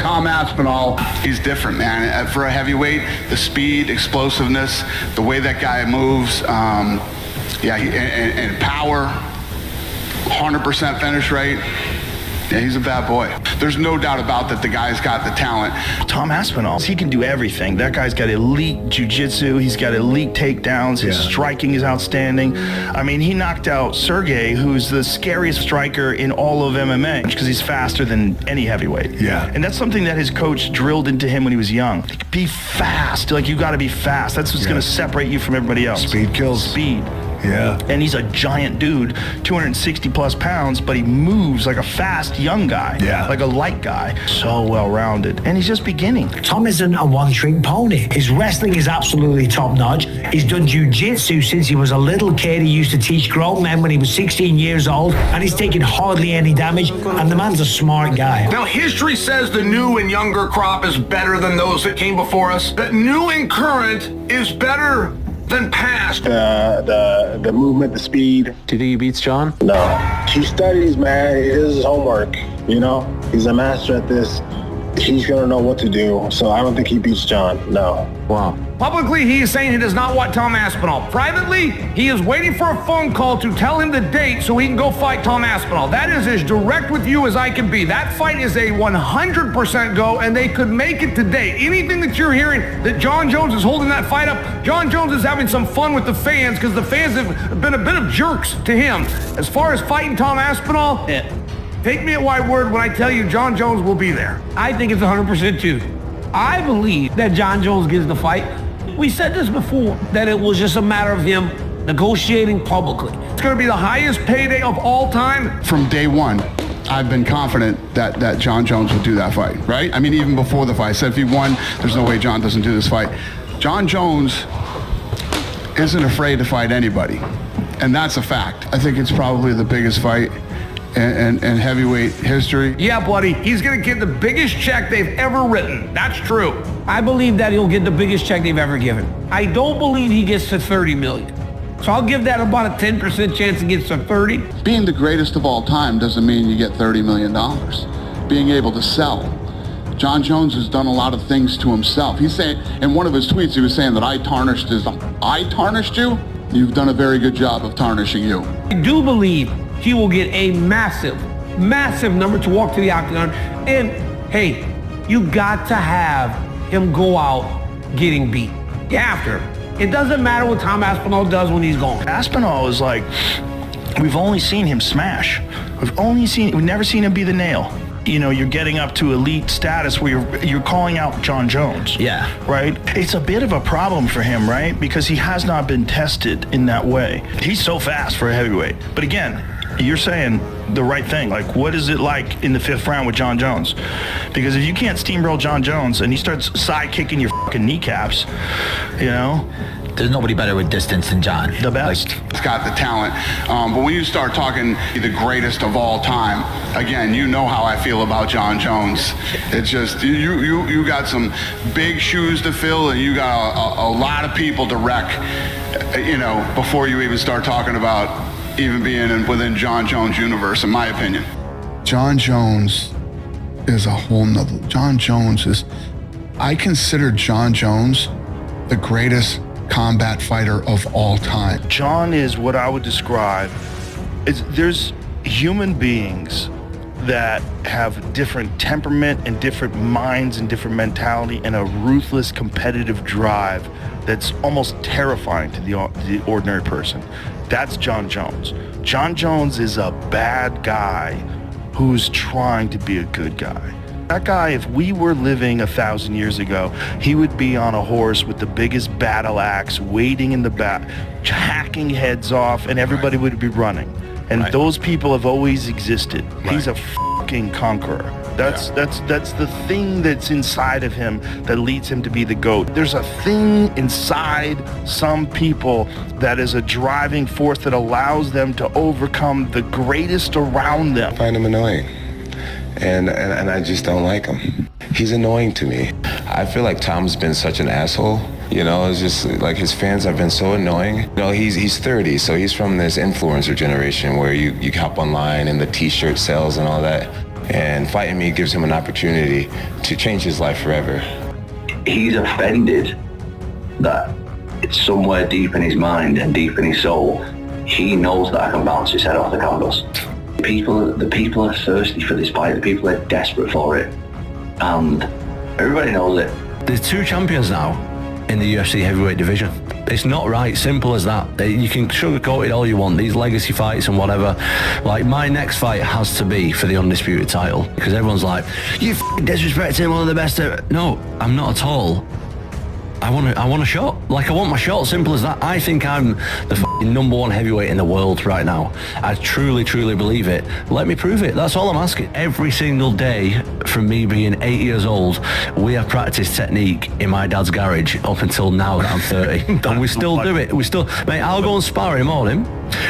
Tom Aspinall, he's different, man. For a heavyweight, the speed, explosiveness, the way that guy moves, and power, 100% finish rate. Yeah, he's a bad boy. There's no doubt about that the guy's got the talent. Tom Aspinall, he can do everything. That guy's got elite jiu-jitsu. He's got elite takedowns. His striking is outstanding. I mean, he knocked out Sergey, who's the scariest striker in all of MMA because he's faster than any heavyweight. Yeah. And that's something that his coach drilled into him when he was young. Be fast. Like, you got to be fast. That's what's going to separate you from everybody else. Speed kills. Speed. Yeah. And he's a giant dude, 260 plus pounds, but he moves like a fast young guy. Yeah. Like a light guy. So well-rounded. And he's just beginning. Tom isn't a one-trick pony. His wrestling is absolutely top-notch. He's done jiu-jitsu since he was a little kid. He used to teach grown men when he was 16 years old, and he's taken hardly any damage, and the man's a smart guy. Now, history says the new and younger crop is better than those that came before us. That new and current is better than past. The movement, the speed. Do you think he beats Jon? No. He studies, man. He does his homework. You know, he's a master at this. He's gonna know what to do. So I don't think he beats Jon. No. Wow. Publicly, he is saying he does not want Tom Aspinall. Privately, he is waiting for a phone call to tell him the date so he can go fight Tom Aspinall. That is as direct with you as I can be. That fight is a 100% go, and they could make it today. Anything that you're hearing that Jon Jones is holding that fight up, Jon Jones is having some fun with the fans because the fans have been a bit of jerks to him. As far as fighting Tom Aspinall, take me at my word when I tell you Jon Jones will be there. I think it's 100% too. I believe that Jon Jones gets the fight. We said this before, that it was just a matter of him negotiating publicly. It's going to be the highest payday of all time. From day one, I've been confident that Jon Jones will do that fight, right? I mean, even before the fight, I said if he won, there's no way Jon doesn't do this fight. Jon Jones isn't afraid to fight anybody, and that's a fact. I think it's probably the biggest fight in heavyweight history. Yeah, buddy, he's going to get the biggest check they've ever written. That's true. I believe that he'll get the biggest check they've ever given. I don't believe he gets to 30 million. So I'll give that about a 10% chance he gets to 30. Being the greatest of all time doesn't mean you get $30 million. Being able to sell. Jon Jones has done a lot of things to himself. He's saying, in one of his tweets, he was saying that I tarnished you? You've done a very good job of tarnishing you. I do believe he will get a massive, massive number to walk to the octagon. And hey, you got to have him go out getting beat. You have to. It doesn't matter what Tom Aspinall does when he's gone. Aspinall is like, we've only seen him smash. We've never seen him be the nail. You know, you're getting up to elite status where you're calling out Jon Jones. Yeah. Right? It's a bit of a problem for him, right? Because he has not been tested in that way. He's so fast for a heavyweight. But again, you're saying the right thing. Like, what is it like in the 5th round with Jon Jones? Because if you can't steamroll Jon Jones and he starts side kicking your fucking kneecaps, you know, there's nobody better with distance than Jon. The best. He's got the talent. But when you start talking the greatest of all time, again, you know how I feel about Jon Jones. It's just, you got some big shoes to fill, and you got a lot of people to wreck, you know, before you even start talking about even being within Jon Jones' universe, in my opinion. Jon Jones is a whole nother. Jon Jones is, I consider Jon Jones the greatest combat fighter of all time. Jon is what I would describe is, there's human beings that have different temperament and different minds and different mentality and a ruthless competitive drive that's almost terrifying to the ordinary person. That's Jon Jones. Jon Jones is a bad guy who's trying to be a good guy. That guy, if we were living 1,000 years ago, he would be on a horse with the biggest battle axe, waiting in the back, hacking heads off, and everybody would be running. And those people have always existed. He's a fucking conqueror. That's the thing that's inside of him that leads him to be the GOAT. There's a thing inside some people that is a driving force that allows them to overcome the greatest around them. I find him annoying. And I just don't like him. He's annoying to me. I feel like Tom's been such an asshole. You know, it's just like his fans have been so annoying. You know, he's 30, so he's from this influencer generation where you hop online and the t-shirt sales and all that. And fighting me gives him an opportunity to change his life forever. He's offended that it's somewhere deep in his mind and deep in his soul. He knows that I can bounce his head off the canvas. The people are thirsty for this fight. The people are desperate for it. And everybody knows it. There's 2 champions now in the UFC heavyweight division. It's not right, simple as that. You can sugarcoat it all you want, these legacy fights and whatever. Like, my next fight has to be for the undisputed title, because everyone's like, you f***ing disrespecting one of the best ever. No, I'm not at all. I want a shot. Like, I want my shot, simple as that. I think I'm the f***ing #1 heavyweight in the world right now. I truly, truly believe it. Let me prove it. That's all I'm asking. Every single day from me being 8 years old, we have practiced technique in my dad's garage up until now that I'm 30. And we still do it. Mate, I'll go and spar in the morning,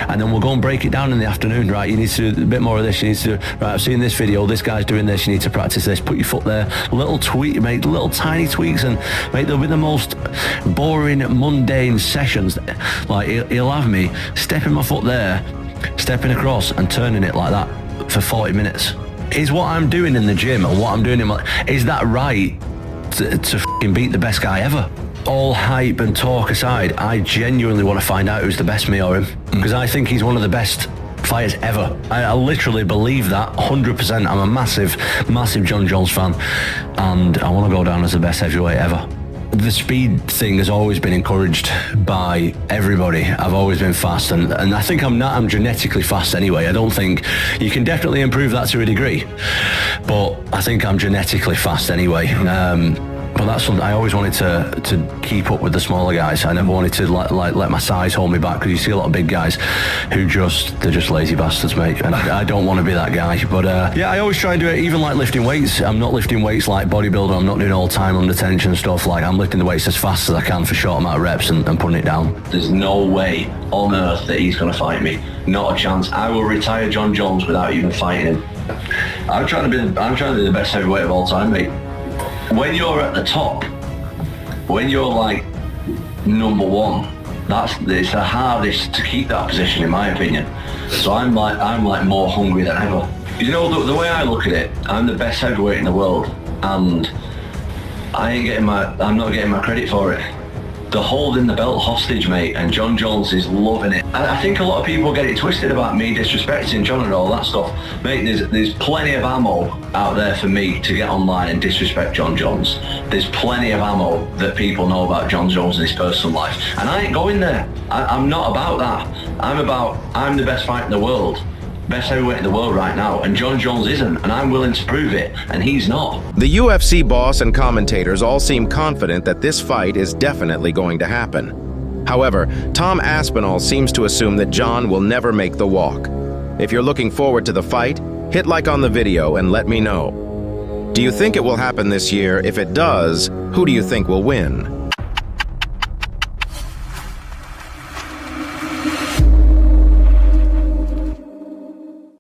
and then we'll go and break it down in the afternoon. Right, you need to do a bit more of this. You need to, right, I've seen this video, this guy's doing this, you need to practice this. Put your foot there. Little tweak, mate, little tiny tweaks, and mate, they'll be the most boring, mundane sessions. Like, he'll have me stepping my foot there, stepping across and turning it like that for 40 minutes. Is what I'm doing in the gym and what I'm doing in my... Is that right to f***ing beat the best guy ever? All hype and talk aside, I genuinely want to find out who's the best, me or him. Because I think he's one of the best fighters ever. I literally believe that 100%. I'm a massive, massive Jon Jones fan, and I want to go down as the best heavyweight ever. The speed thing has always been encouraged by everybody. I've always been fast, and I think I'm genetically fast anyway. I don't think you can definitely improve that to a degree, but I think I'm genetically fast anyway. But that's something I always wanted to keep up with the smaller guys. I never wanted to let my size hold me back, because you see a lot of big guys who they're just lazy bastards, mate. And I don't want to be that guy. But yeah, I always try and do it, even like lifting weights. I'm not lifting weights like bodybuilder. I'm not doing all time under tension stuff. Like, I'm lifting the weights as fast as I can for short amount of reps and putting it down. There's no way on earth that he's going to fight me. Not a chance. I will retire Jon Jones without even fighting him. I'm trying to be the best heavyweight of all time, mate. When you're at the top, when you're like #1, it's the hardest to keep that position, in my opinion. So I'm like more hungry than ever. You know, the way I look at it, I'm the best heavyweight in the world, and I'm not getting my credit for it. They're holding the belt hostage, mate, and Jon Jones is loving it. I think a lot of people get it twisted about me disrespecting Jon and all that stuff. Mate, there's plenty of ammo out there for me to get online and disrespect Jon Jones. There's plenty of ammo that people know about Jon Jones and his personal life. And I ain't going there. I'm not about that. I'm the best fighter in the world. Best heavyweight in the world right now, and Jon Jones isn't, and I'm willing to prove it, and he's not. The UFC boss and commentators all seem confident that this fight is definitely going to happen. However, Tom Aspinall seems to assume that Jon will never make the walk. If you're looking forward to the fight, hit like on the video and let me know. Do you think it will happen this year? If it does, who do you think will win?